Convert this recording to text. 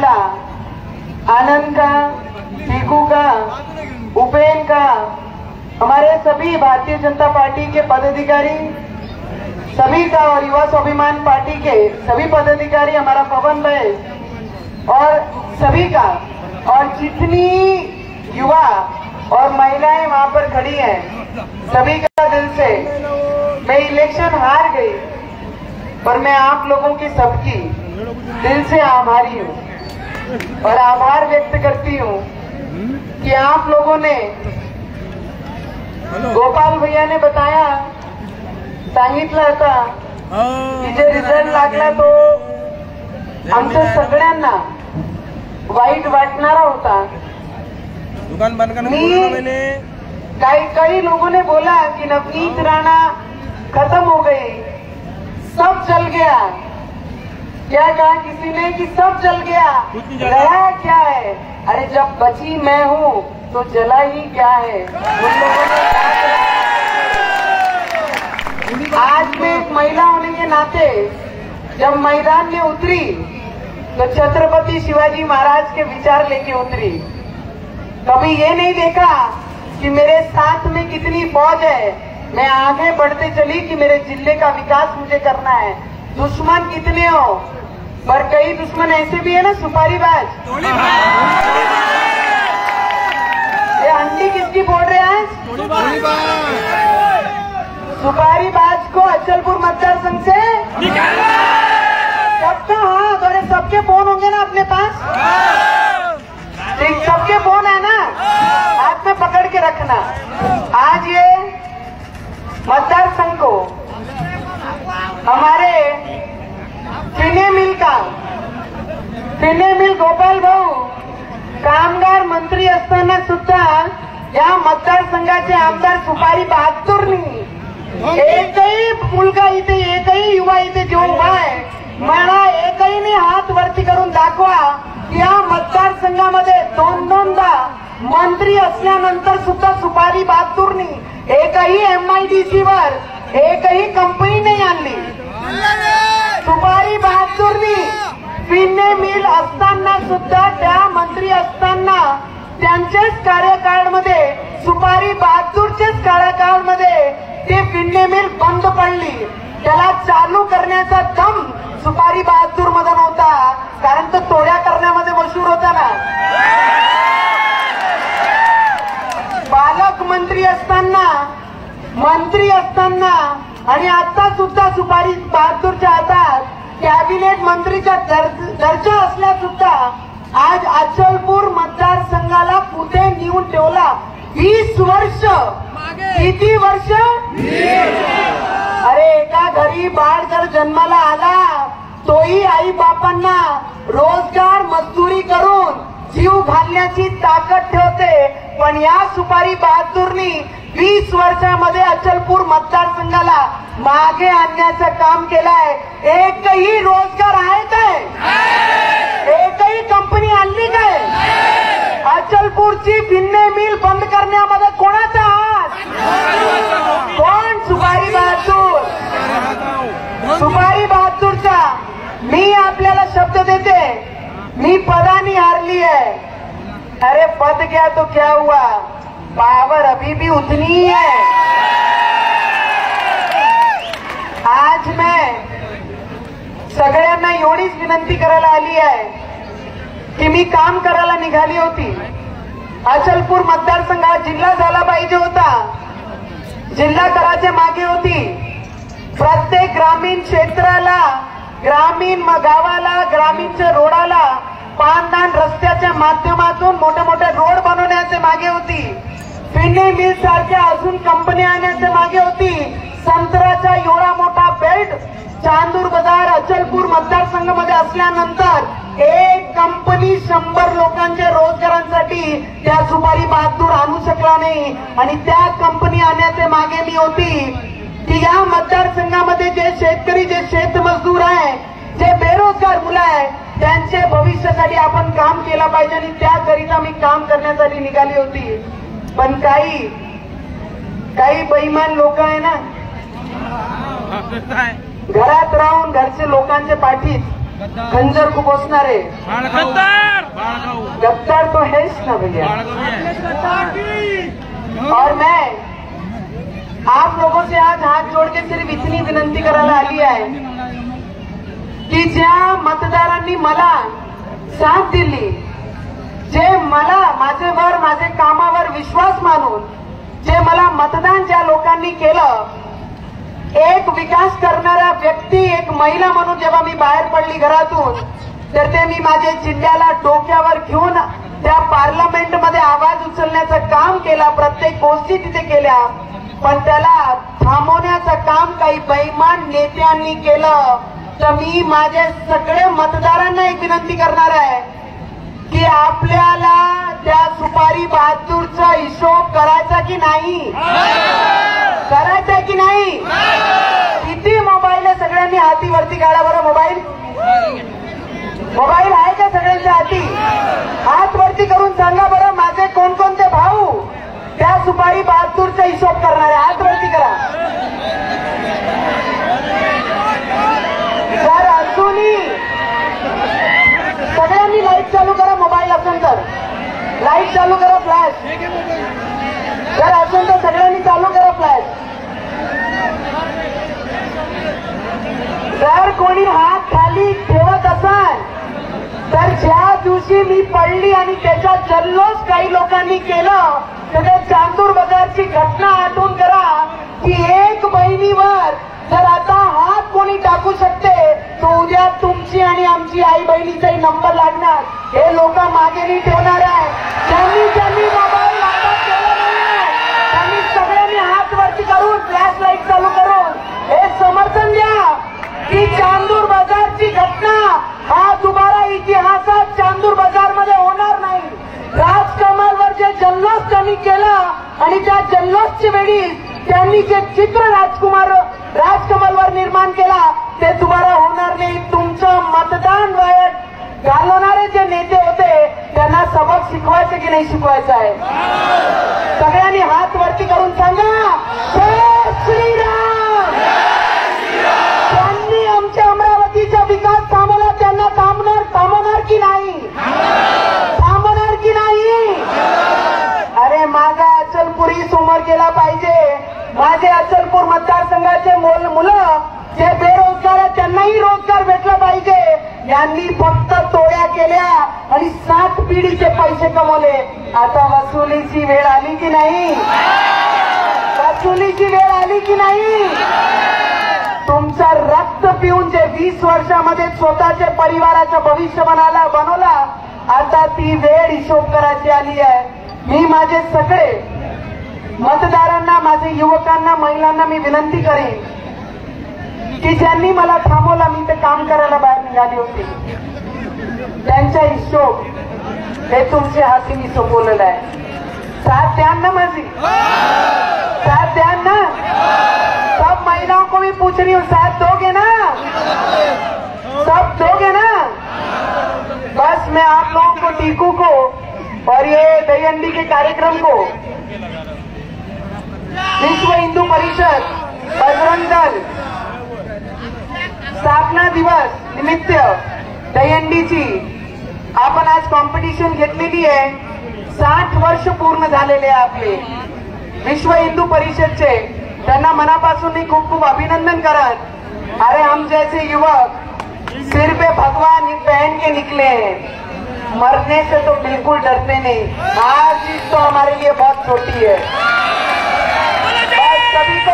महिला, आनंद का, टीकू का, उपेन का, हमारे सभी भारतीय जनता पार्टी के पदाधिकारी सभी का और युवा स्वाभिमान पार्टी के सभी पदाधिकारी, हमारा पवन भाई और सभी का, और जितनी युवा और महिलाएं वहां पर खड़ी हैं सभी का दिल से मैं इलेक्शन हार गई पर मैं आप लोगों की सबकी दिल से आभारी हूं और आभार व्यक्त करती हूं कि आप लोगों ने, गोपाल भैया ने बताया, सांगितलं होता की जे रिझल्ट लागला तो आमच्या सगळ्यांना वाईट वाटणारा होता। दुकान बंद करने बोला मैंने। कई लोगों ने बोला कि नवनीत राणा खत्म हो गई, सब जल गया। क्या कहा किसी ने कि सब जल गया, रहा क्या है? अरे जब बची मैं हूँ तो जला ही क्या है? उन लोगों ने आज मैं एक महिला होने के नाते जब मैदान में उतरी तो छत्रपति शिवाजी महाराज के विचार लेके उतरी। कभी ये नहीं देखा कि मेरे साथ में कितनी फौज है, मैं आगे बढ़ते चली कि मेरे जिले का विकास मुझे करना है। दुश्मन कितने हो, पर कई दुश्मन ऐसे भी है ना सुपारीबाज। ये हंडी किसकी फोड़ रहे हैं? सुपारीबाज को अचलपुर मतदार संघ से सबका हाथ, और सबके फोन होंगे ना अपने पास, ठीक, सबके फोन है ना, हाथ में पकड़ के रखना। आज ये मतदार संघ को हमारे फिने मिल गोपाल भाऊ कामगार मंत्री असताना सुद्धा या मतदारसंघाचे आमदार सुपारी बहादूरनी एकही मुलगा इथे, एकही युवा इथे जो उभा आहे, मला एकहीने हात वरती करून दाखवा या मतदारसंघामध्ये दोनदा मंत्री असल्यानंतर सुद्धा सुपारी बहादूरनी एकही MIDC वर एकही कंपनी नाही आणली। सुपारी बहादूरनी फिने मिल असताना सुद्धा, त्या मंत्री असताना त्यांचेच कार्यकाळमध्ये, सुपारी बहादूरचेच कार्यकाळमध्ये ते फिने मिल बंद पडली। त्याला चालू करण्याचा दम सुपारी बहादूर मध्ये नव्हता, कारण तो तोड्या करण्यामध्ये मशहूर होता ना। पालकमंत्री असताना, मंत्री असताना आणि आता सुद्धा सुपारी बहादूरच्या हातात कॅबिनेट मंत्रीचा दर्जा असल्या सुद्धा आज अचलपूर मतदारसंघाला कुठे नेऊन ठेवला? 20 वर्ष। किती वर्ष? अरे एका घरी बाळ जर जन्माला आला तोही आई बापांना रोजगार मजदुरी करून जीव घालण्याची ताकद ठेवते, पण या सुपारी बहादूरनी 20 वर्षामध्ये अचलपूर मतदारसंघाला मागे आणण्याचं काम केलंय। एकही रोजगार आहे काय? एकही कंपनी आणली काय? अचलपूरची फिन्ने मिल बंद करण्यामध्ये कोणाचा हात? कोण? सुपारी बहादूर। सुपारी बहादूरचा मी आपल्याला शब्द देते, मी पदानी हारली है। अरे पद गया तो क्या हुआ, पावर अभी भी उतनी ही है। आज मैं सगळ्यांना एवढीच विनंती करायला आली आहे की मी काम करायला निघाली होती। अचलपूर मतदारसंघात जिल्हा झाला पाहिजे होता, जिल्हा करायच्या मागे होती। प्रत्येक ग्रामीण क्षेत्राला, ग्रामीण गावाला, ग्रामीणच्या रोडाला पानदान रस्त्याच्या माध्यमातून मोठे मोठे रोड बनवण्याचे मागे होती। फिन्ने मिल सारख्या अजून कंपन्या आणण्याचे मागे होती। संत्र्याचा एवढा मोठा बेल्ट चांदूर बाजार अचलपूर मतदारसंघामध्ये असल्यानंतर एक कंपनी 100 लोकांच्या रोजगारांसाठी त्या सुपारी बहादूर आणू शकला नाही, आणि त्या कंपनी आणण्याचे मागे मी होती की या मतदारसंघामध्ये जे शेतकरी, जे शेतमजदूर आहे, जे बेरोजगार मुलं आहे, त्यांचे भविष्यासाठी आपण काम केलं पाहिजे, आणि त्याकरिता मी काम करण्यासाठी निघाली होती। पण काही बेईमान लोक आहे ना, घरात राहून घरचे लोकांच्या पाठीत खंजर खुपोसणारे गद्दार तो हैस ना भैया। और मैं आप लोगों से आज हाथ जोड़ के सिर्फ इतनी विनंती करायला आली आहे की ज्या मतदारांनी मला साथ दिली, जे मला माझेवर माझे कामावर विश्वास मानून जे मला मतदान ज्या लोकांनी केलं, एक विकास करणारा व्यक्ती, एक महिला म्हणून जेव्हा मी बाहेर पडली घरातून, तर ते मी माझे जिल्ह्याला डोक्यावर घेऊन त्या पार्लमेंटमध्ये आवाज उचलण्याचं काम केलं, प्रत्येक गोष्टी तिथे केल्या, पण त्याला थांबवण्याचं काम काही बेईमान नेत्यांनी केलं। तर मी माझे सगळे मतदारांना एक विनंती करणार आहे की आपल्याला त्या सुपारी बहादूरचा हिशोब करायचा की नाही, करायचा की नाही? किती मोबाईल आहे सगळ्यांनी हाती वरती काढा बरं। मोबाईल आहे का सगळ्यांच्या हाती? हात वरती करून सांगा बरं, माझे कोणकोणते भाऊ त्या सुपारी बहादूरचा हिशोब करणार आहे? हात वरती करा। जर अजूनही सगळ्यांनी लाईट चालू करा, मोबाईल असेल तर लाईट चालू करा, फ्लॅश जर असेल तर सगळ्यांनी चालू करा फ्लॅश। जर कोणी हात खाली ठेवत असाल तर ज्या दिवशी मी पडली आणि त्याचा जल्लोष काही लोकांनी केलं, तर चांदूर बाजारची घटना आठवून करा की एक बहिणीवर जर आता हात कोणी टाकू शकते, तो उद्या तुमची आणि आमची आई बहिणीचाही नंबर लागणार। हे लोक मागे नाही ठेवणार आहे। ज्यांनी मोबाईल हातात केला नाही त्यांनी सगळ्यांनी हात वरती करून फ्लॅश लाईट चालू करून हे समर्थन द्या की चांदूर बाजारची घटना हा दुबारा इतिहासात चांदूर बाजार मध्ये होणार नाही। राजकमलवर जे जल्लोष त्यांनी केलं आणि त्या जल्लोषची वेळी त्यांनी जे चित्र राजकमलवर निर्माण केला, ते दुबारा होणार नाही। तुमचं मतदान वाया घालवणारे जे नेते होते त्यांना सबक शिकवायचं की नाही शिकवायचं आहे? सगळ्यांनी हात वरती करून सांगा, जय श्रीराम। त्यांनी आमच्या अमरावतीचा विकास थांबवला, त्यांना थांबवणार की नाही? थांबवणार की नाही? अरे माझा अचलपूरही समोर केला पाहिजे। माझे अचलपूर मतदारसंघाचे मुलं जे बेरोजगार आहेत त्यांनाही रोजगार भेटला पाहिजे। यांनी फक्त टोळ्या केल्या आणि 7 पिढीचे पैसे कमवले। आता वसुलीची वेळ आली की नाही? वसुलीची वेळ आली की नाही? तुमचं रक्त पिऊन जे 20 वर्षामध्ये स्वतःच्या परिवाराचं भविष्य बनवला, आता ती वेळ हिशोब करायची आली आहे। मी माझे सगळे मतदारांना, माझे युवकांना, महिलांना मी विनंती करेन की ज्यांनी मला थांबवला, मी ते काम करायला बाहेर निघाली होती, त्यांचा हिशोब हे तुमच्या हाती मी सोपवलेला आहे। साथ द्या ना माझी, साथ द्या ना। सब महिलाओं को भी पूछ रही हूँ, साथ दोगे ना? सब दोगे ना? बस मैं आप लोगों को, टीकू को और ये दहीहंडी के कार्यक्रम को, विश्व हिंदू परिषद बजरंग दल स्थापना दिवस निमित्त दहीहंडीची आपण आज कॉम्पिटिशन घेतलेली आहे। 60 वर्ष पूर्ण झालेले आपले विश्व हिंदू परिषदचे, त्यांना मनापासून मी खूप खूप अभिनंदन करत। अरे हम जैसे युवक सिर पे भगवान पहन के निकले हैं, मरने से तो बिल्कुल डरते नहीं। हार जीत तो हमारे लिए बहुत छोटी है। सभी को